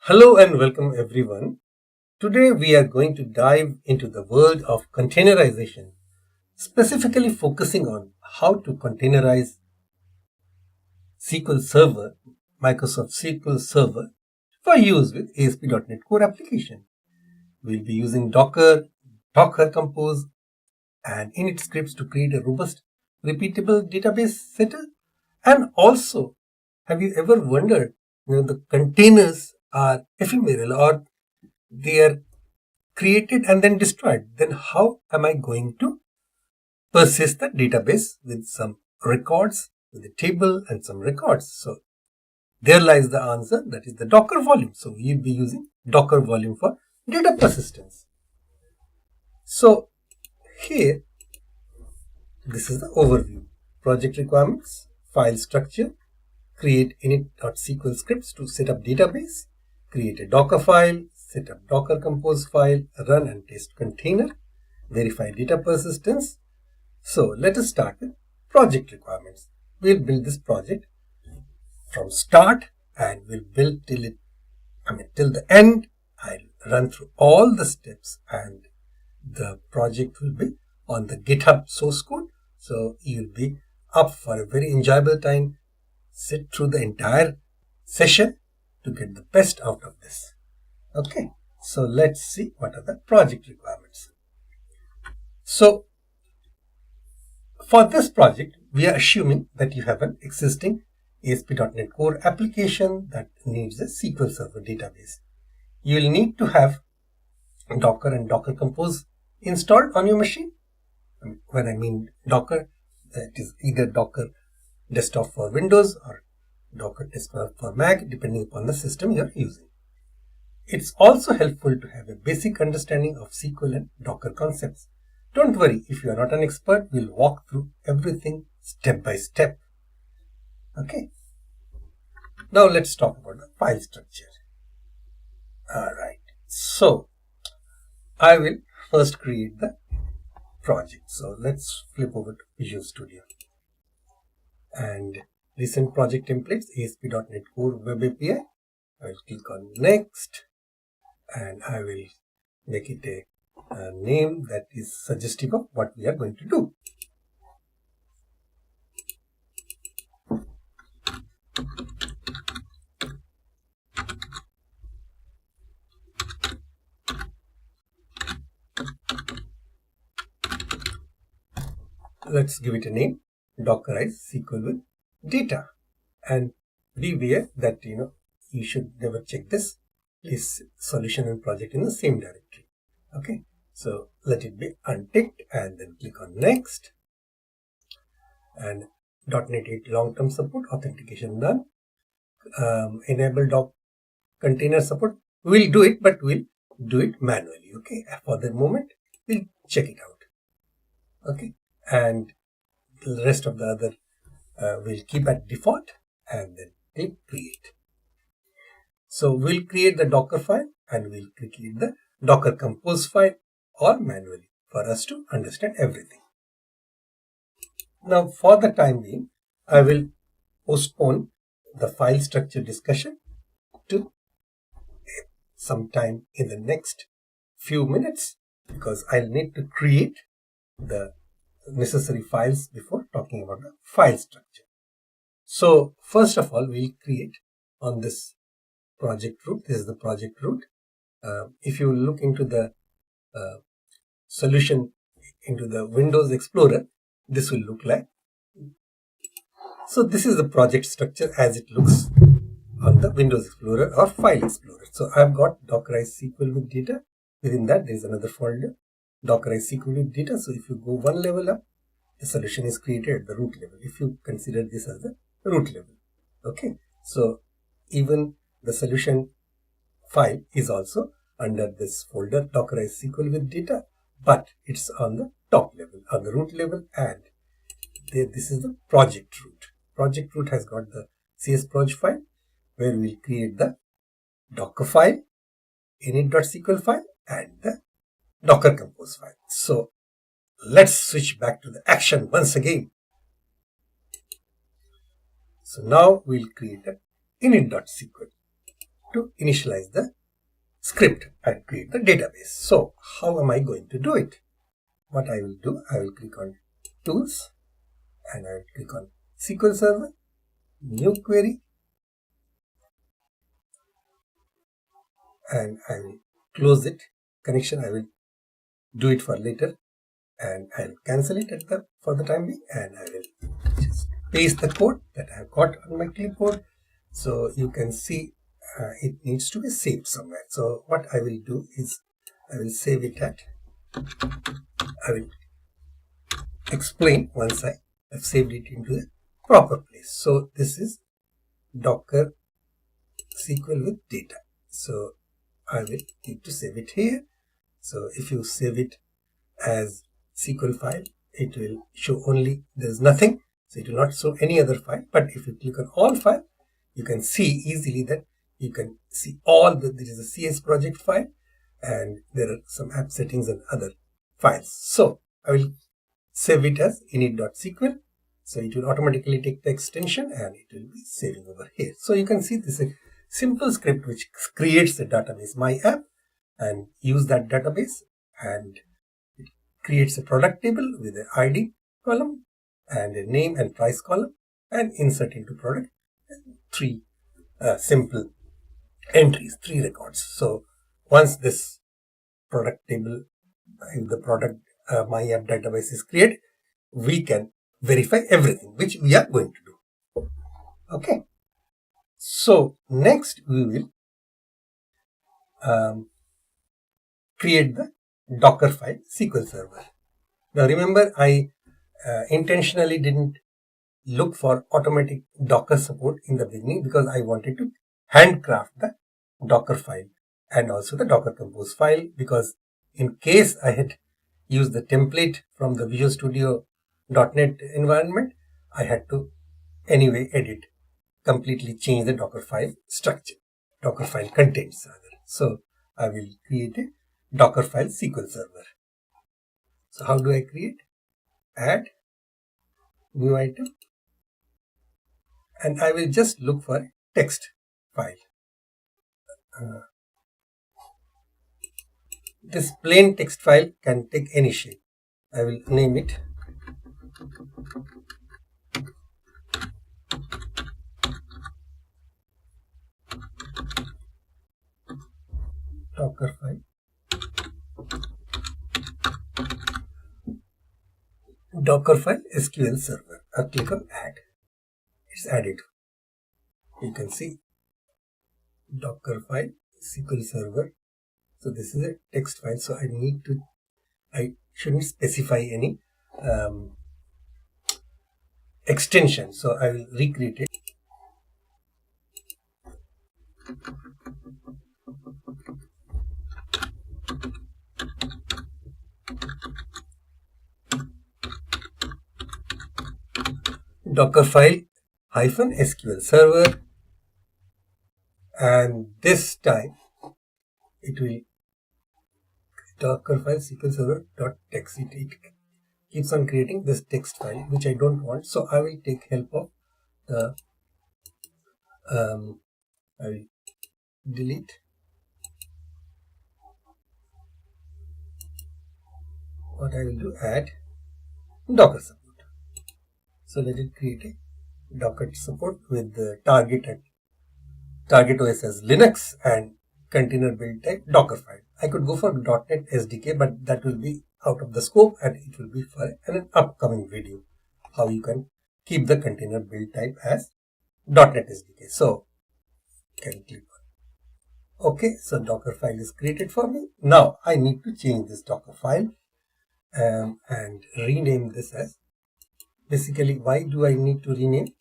Hello and welcome everyone. Today we are going to dive into the world of containerization, specifically focusing on how to containerize SQL Server, Microsoft SQL Server for use with ASP.NET Core application. We'll be using Docker Compose, and init scripts to create a robust, repeatable database setup. And also, have you ever wondered, the containers are ephemeral or they are created and then destroyed? Then how am I going to persist the database with some records, with a table and some records? So there lies the answer, that is the Docker volume. So we'll be using Docker volume for data persistence. So here, this is the overview. Project requirements, file structure, create init.sql scripts to set up database, create a Docker file, set up Docker Compose file, run and test container, verify data persistence. So let us start with project requirements. We'll build this project from start and we'll build till the end. I'll run through all the steps and the project will be on the GitHub source code. So you'll be up for a very enjoyable time. Sit through the entire session to get the best out of this. Okay, so let's see what are the project requirements. So for this project, we are assuming that you have an existing ASP.NET Core application that needs a SQL Server database. You will need to have Docker and Docker Compose installed on your machine. When I mean Docker, that is either Docker Desktop for Windows or Docker Desktop for Mac, depending upon the system you are using. It's also helpful to have a basic understanding of SQL and Docker concepts. Don't worry, if you are not an expert, we'll walk through everything step by step. Okay. Now let's talk about the file structure. Alright. So I will first create the project. So let's flip over to Visual Studio. And recent project templates, ASP.NET Core Web API. I will click on Next and I will make it a name that is suggestive of what we are going to do. Let's give it a name, Dockerized SQL with data. And beware that you should never check this solution and project in the same directory. Okay, so let it be unticked and then click on Next. And .NET 8 long-term support, authentication done. Enable container support. We'll do it, but we'll do it manually. Okay, for the moment, we'll check it out. Okay, and the rest of the other we'll keep at default and then click Create. So we'll create the Docker file and we'll create the Docker Compose file or manually for us to understand everything. Now for the time being, I will postpone the file structure discussion to sometime in the next few minutes because I'll need to create the necessary files before talking about the file structure. So first of all, we'll create on this project root. This is the project root. If you look into the solution into the Windows Explorer, this will look like. So this is the project structure as it looks on the Windows Explorer or File Explorer. So I've got Dockerized SQL with data. Within that, there is another folder, Dockerized SQL with data. So if you go one level up, the solution is created at the root level. If you consider this as the root level. Okay. So even the solution file is also under this folder, Dockerized SQL with data, but it's on the top level, on the root level, and this is the project root. Project root has got the csproj file where we'll create the Docker file, init.sql file, and the Docker Compose file. So let's switch back to the action once again. So now we'll create an init.sql to initialize the script and create the database. So how am I going to do it? What I will do, I will click on Tools and I will click on SQL Server, New Query, and I will close it. Connection I will do it for later, and I will cancel it for the time being, and I will just paste the code that I have got on my clipboard. So you can see it needs to be saved somewhere. So what I will do is I will save it at, I will explain once I have saved it into the proper place. So this is Docker SQL with data. So I will need to save it here. So if you save it as SQL file, it will show only there is nothing. So it will not show any other file. But if you click on all file, you can see easily that you can see all there is a CS project file, and there are some app settings and other files. So I will save it as init.sql. So it will automatically take the extension and it will be saving over here. So you can see this is a simple script which creates the database my app and use that database, and it creates a product table with an ID column and a name and price column, and insert into product three simple entries, 3 records. So once this product table, the product my app database is created, we can verify everything, which we are going to do. Okay. So next we will create the Docker file SQL Server. Now remember, I intentionally didn't look for automatic Docker support in the beginning because I wanted to handcraft the Docker file and also the Docker Compose file, because in case I had used the template from the Visual Studio .NET environment, I had to anyway completely change the Docker file structure, Docker file contents rather. So I will create a Docker file SQL Server. So how do I create? Add new item, and I will just look for a text file. This plain text file can take any shape. I will name it Docker file. Docker file SQL Server. I click on add. It's added. You can see Docker file SQL Server. So this is a text file. So I shouldn't specify any extension. So I will recreate it. Docker file -SQL Server, and this time it will Docker file SQL Server .text. It keeps on creating this text file which I don't want, so I will take help of the I will delete what I will do, add Docker support. So let it create a Docker support with the target OS as Linux and container build type Docker file. I could go for .NET SDK, but that will be out of the scope, and it will be for an upcoming video how you can keep the container build type as .NET SDK. So can click on OK. So Docker file is created for me. Now I need to change this Docker file and rename this as, basically why do I need to rename?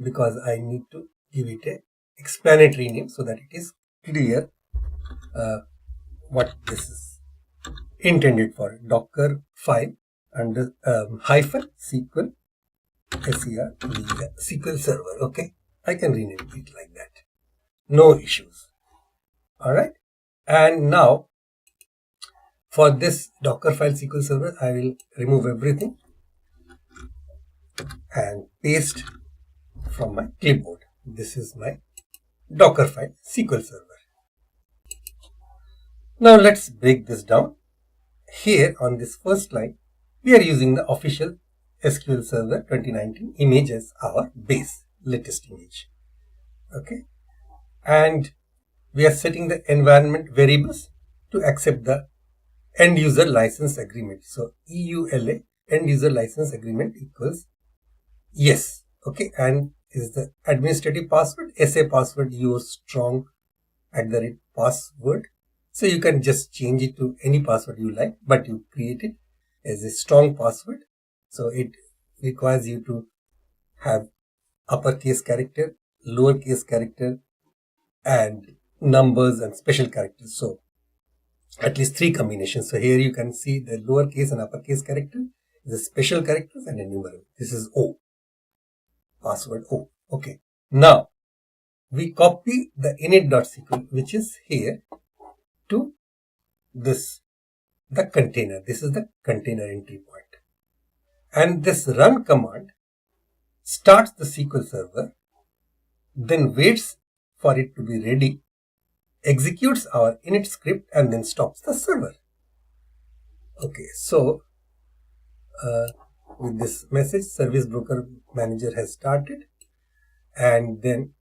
Because I need to give it a explanatory name so that it is clear what this is intended for. Docker file under -SQL SQL Server. Okay, I can rename it like that, no issues. All right, and now for this Docker file SQL Server, I will remove everything and paste from my clipboard. This is my Docker file SQL Server. Now let's break this down. Here on this first line, we are using the official SQL Server 2019 image as our base, latest image. Okay. And we are setting the environment variables to accept the end user license agreement. So EULA, end user license agreement, equals yes. Okay. And is the administrative password, SA password, use strong @password. So you can just change it to any password you like, but you create it as a strong password. So it requires you to have uppercase character, lowercase character, and numbers and special characters. So at least 3 combinations. So here you can see the lowercase and uppercase character, the special characters, and a numeral. This is O, password O. Okay. Now we copy the init.sql, which is here, to this, the container. This is the container entry point. And this run command starts the SQL server, then waits for it to be ready, executes our init script, and then stops the server. Okay, so with this message, service broker manager has started, and then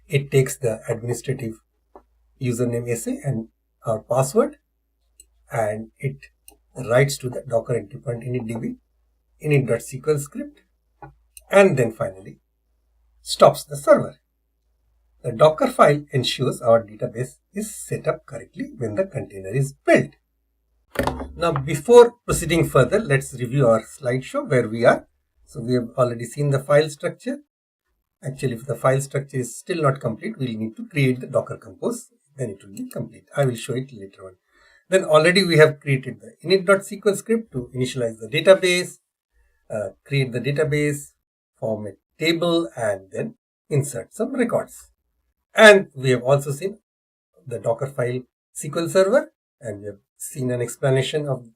it takes the administrative username SA and our password, and it writes to the Docker entry point initdb, init.sql script, and then finally stops the server. The Docker file ensures our database is set up correctly when the container is built. Now, before proceeding further, let's review our slideshow where we are. So we have already seen the file structure. Actually, if the file structure is still not complete, we'll need to create the Docker Compose. Then it will be complete. I will show it later on. Then already we have created the init.sql script to initialize the database, create the database, form a table, and then insert some records. And we have also seen the Docker file SQL server, and we have seen an explanation of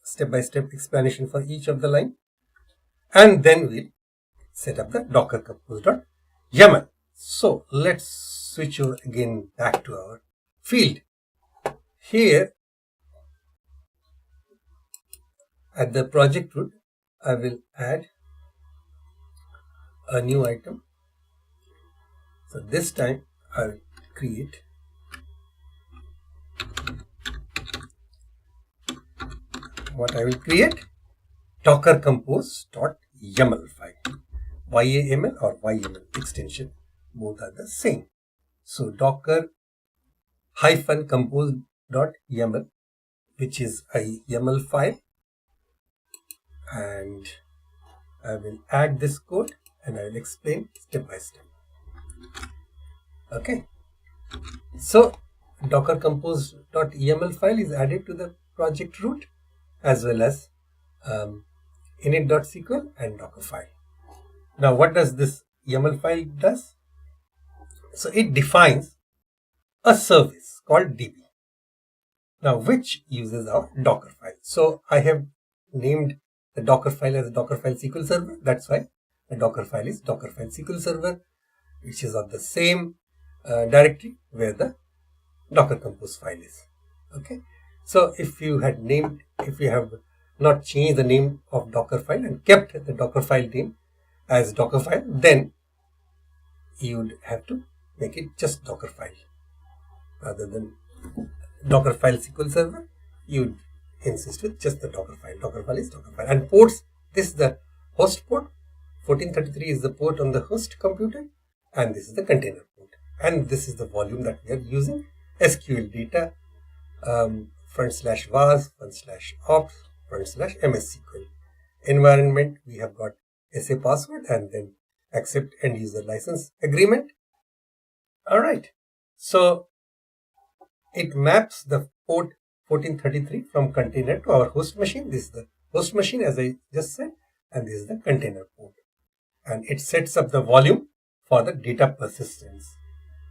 step-by-step explanation for each of the line. And then we'll set up the Docker Compose.yaml. So let's switch over again back to our field. Here at the project root, I will add a new item. So this time I will create Docker Compose.yaml file. YAML or YML extension, both are the same. So Docker -compose.yaml, which is a YAML file, and I will add this code and I will explain step by step. Okay, so Docker Compose.yaml file is added to the project root, as well as init.sql and Docker file. Now, what does this YAML file does? So it defines a service called DB, now which uses our Docker file. So I have named the Docker file as a Docker file SQL server. That's why the Docker file is Docker file SQL server, which is of the same directory where the Docker Compose file is. Okay. So if you have not changed the name of Docker file and kept the Docker file name as Docker file, then you would have to make it just Docker file rather than Docker file SQL server. You would insist with just the Docker file. Docker file is Docker file. And ports, this is the host port. 1433 is the port on the host computer, and this is the container port. And this is the volume that we are using. SQL data /var /ops /MS-SQL. Environment, we have got SA password and then accept end user license agreement. All right. So it maps the port 1433 from container to our host machine. This is the host machine, as I just said, and this is the container port. And it sets up the volume for the data persistence,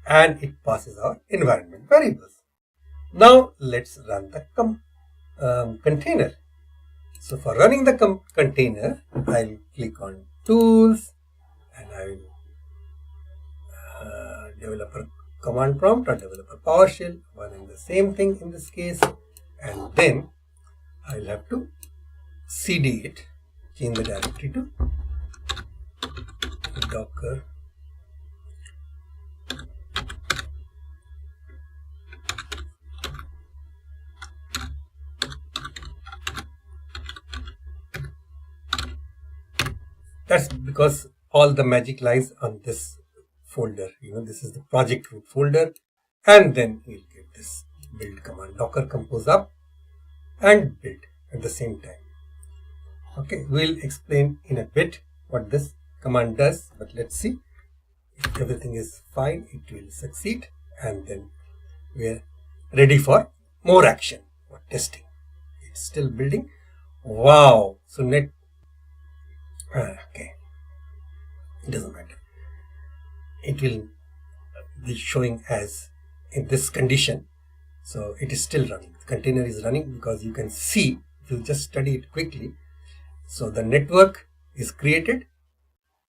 and it passes our environment variables. Now let's run the container. So for running the container, I'll click on Tools, and I will Developer command prompt or developer PowerShell, one and the same thing in this case, and then I'll have to cd it, change the directory to Docker That's because all the magic lies on this folder. This is the project root folder, and then we'll get this build command, docker compose up and build at the same time. Okay, we'll explain in a bit what this command does, but let's see. If everything is fine, it will succeed, and then we're ready for more action for testing. It's still building. Wow. So okay, it doesn't matter. It will be showing as in this condition. So it is still running. The container is running because you can see, if you just study it quickly. So the network is created,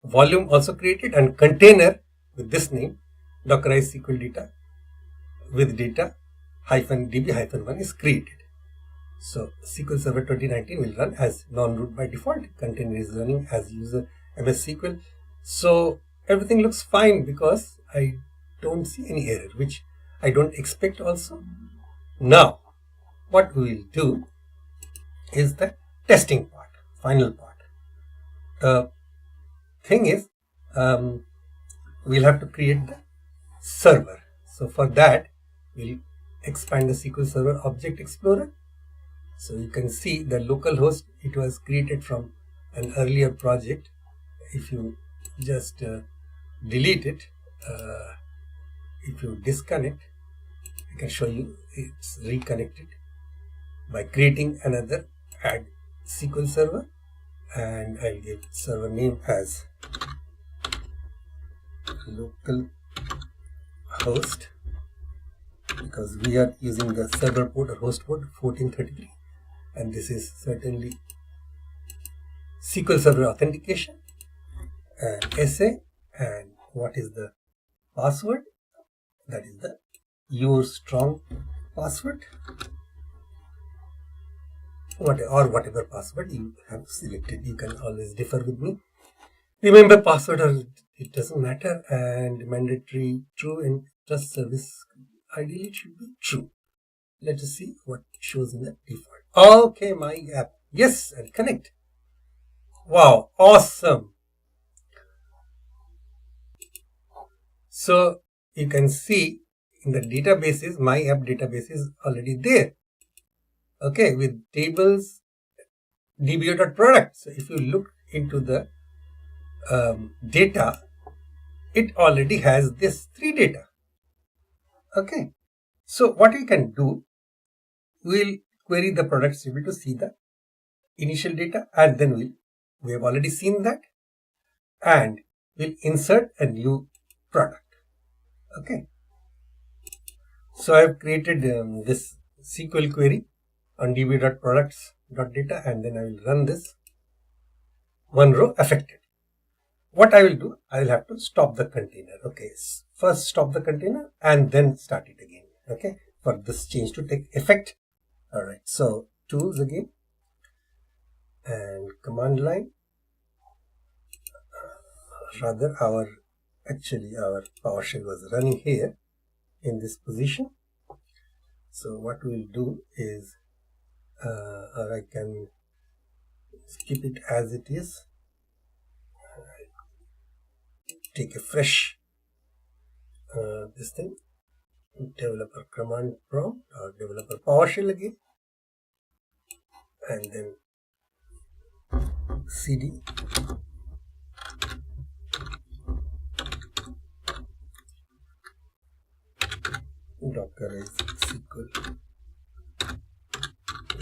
volume also created, and container with this name, Dockerized SQL data with data -db-1 is created. So SQL Server 2019 will run as non-root by default. Container is running as user MS-SQL. So everything looks fine because I don't see any error, which I don't expect also. Now, what we will do is the testing part, final part. The thing is, we'll have to create the server. So for that, we'll expand the SQL Server Object Explorer. So you can see the local host, it was created from an earlier project. If you just delete it, if you disconnect, I can show you it's reconnected by creating another add SQL server, and I'll give server name as local host because we are using the server port or host port 1433. And this is certainly SQL Server authentication and SA. And what is the password? That is the your strong password, whatever password you have selected. You can always differ with me. Remember, password or it doesn't matter, and mandatory true and trust service. Ideally, it should be true. Let us see what shows in the default. Okay, my app. Yes, and connect. Wow, awesome. So you can see in the databases, my app database is already there. Okay, with tables, dbo.product. So if you look into the data, it already has this 3 data. Okay, so what we can do, we'll query the products table to see the initial data, and then we have already seen that, and we'll insert a new product. Okay, so I've created this SQL query on db.products.data, and then I will run this. One row affected. What I will do, I will have to stop the container. Okay, first stop the container and then start it again. Okay, for this change to take effect. All right, so tools again and command line. Rather, our PowerShell was running here in this position. So what we'll do is, or I can keep it as it is. Take a fresh this thing, developer command prompt or developer PowerShell again, and then cd Dockerized SQL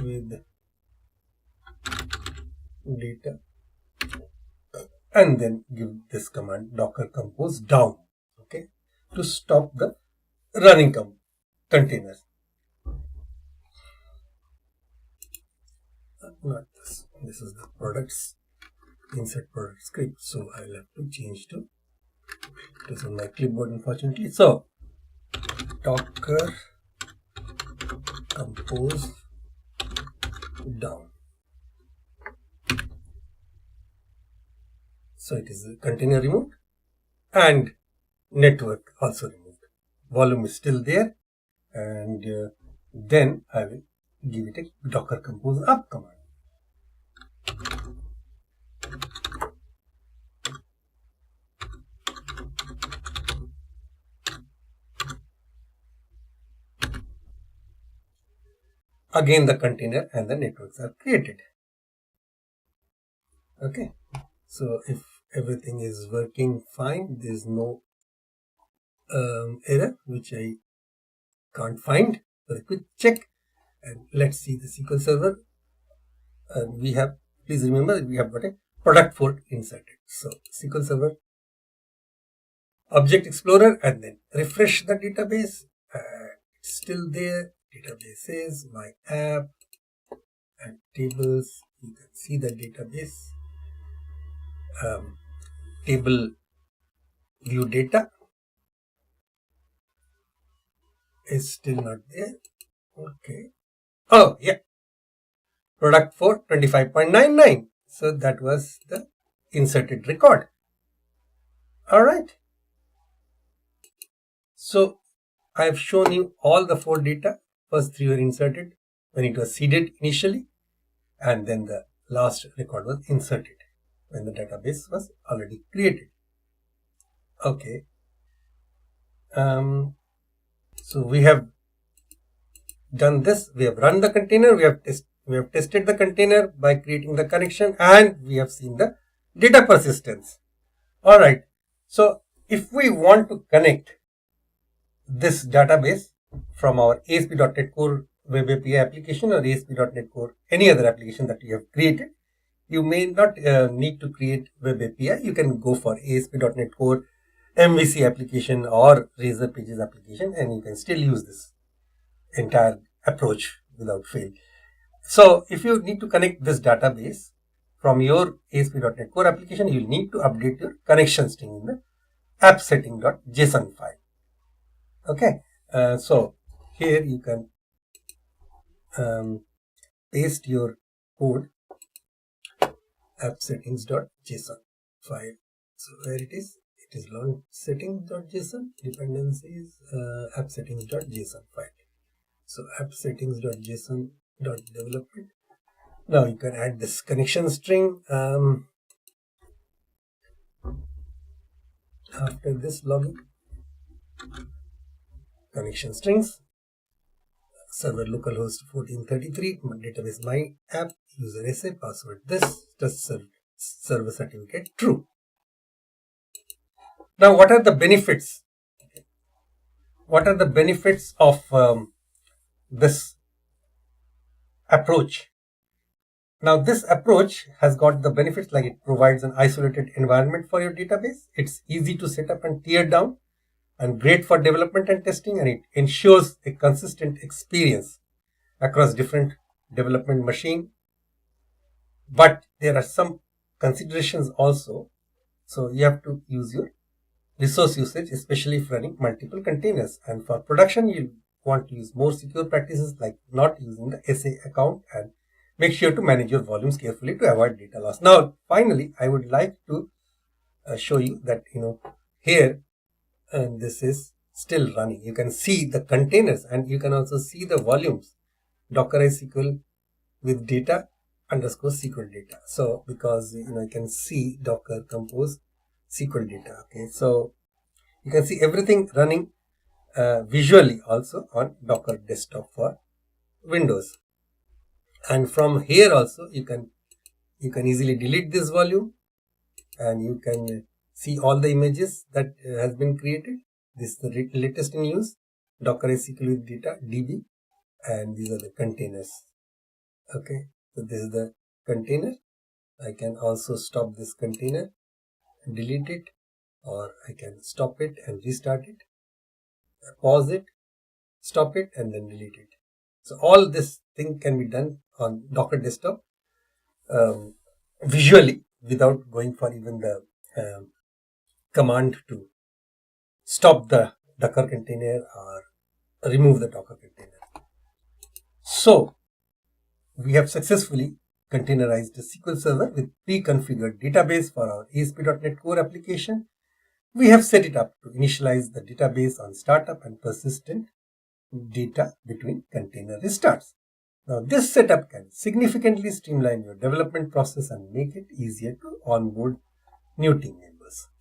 with data, and then give this command docker compose down, okay, to stop the running containers. Not this. This is the products, insert product script. So I'll have to change to this on my clipboard, unfortunately. So Docker compose down. So it is a container removed and network also removed. Volume is still there, and then I will give it a docker compose up command. Again, the container and the networks are created. Okay, so if everything is working fine, there is no error which I can't find. So a quick check, and let's see the SQL Server. We have, please remember, we have got a product 4 inserted. So SQL Server Object Explorer, and then refresh the database. It's still there. Database is my app and tables. You can see the database. Table view data is still not there. Okay. Oh, yeah. Product 4, 25.99. So that was the inserted record. All right. So I have shown you all the 4 data. First 3 were inserted when it was seeded initially, and then the last record was inserted when the database was already created. Okay. So we have done this. We have run the container. We have tested the container by creating the connection, and we have seen the data persistence. All right. So if we want to connect this database from our ASP.NET Core Web API application or ASP.NET Core, any other application that you have created, you may not need to create Web API. You can go for ASP.NET Core MVC application or Razor Pages application, and you can still use this entire approach without fail. So if you need to connect this database from your ASP.NET Core application, you will need to update your connection string in the appsetting.json file. Okay, so here you can paste your code appsettings.json file. So where it is launch settings.json, dependencies, appsettings.json file. So appsettings.json.development. Now you can add this connection string. After this login, connection strings, server localhost 1433, database my app, user SA, password this, test server certificate true. Now what are the benefits? What are the benefits of this approach? Now this approach has got the benefits like it provides an isolated environment for your database. It's easy to set up and tear down, and great for development and testing, and it ensures a consistent experience across different development machine. But there are some considerations also. So you have to use your resource usage, especially if running multiple containers. And for production, you want to use more secure practices like not using the SA account, and make sure to manage your volumes carefully to avoid data loss. Now, finally, I would like to show you that, here, and this is still running. You can see the containers, and you can also see the volumes. Dockerized SQL with data underscore SQL data. So because you can see Docker compose SQL data. Okay, so you can see everything running visually also on Docker desktop for Windows. And from here also you can easily delete this volume, and you can see all the images that has been created. This is the latest in use, Dockerized SQL with data DB, and these are the containers. Okay, so this is the container. I can also stop this container and delete it, or I can stop it and restart it, pause it, stop it, and then delete it. So all this thing can be done on Docker desktop visually without going for even the command to stop the Docker container or remove the Docker container. So we have successfully containerized a SQL Server with pre-configured database for our ASP.NET Core application. We have set it up to initialize the database on startup and persistent data between container restarts. Now, this setup can significantly streamline your development process and make it easier to onboard new team members.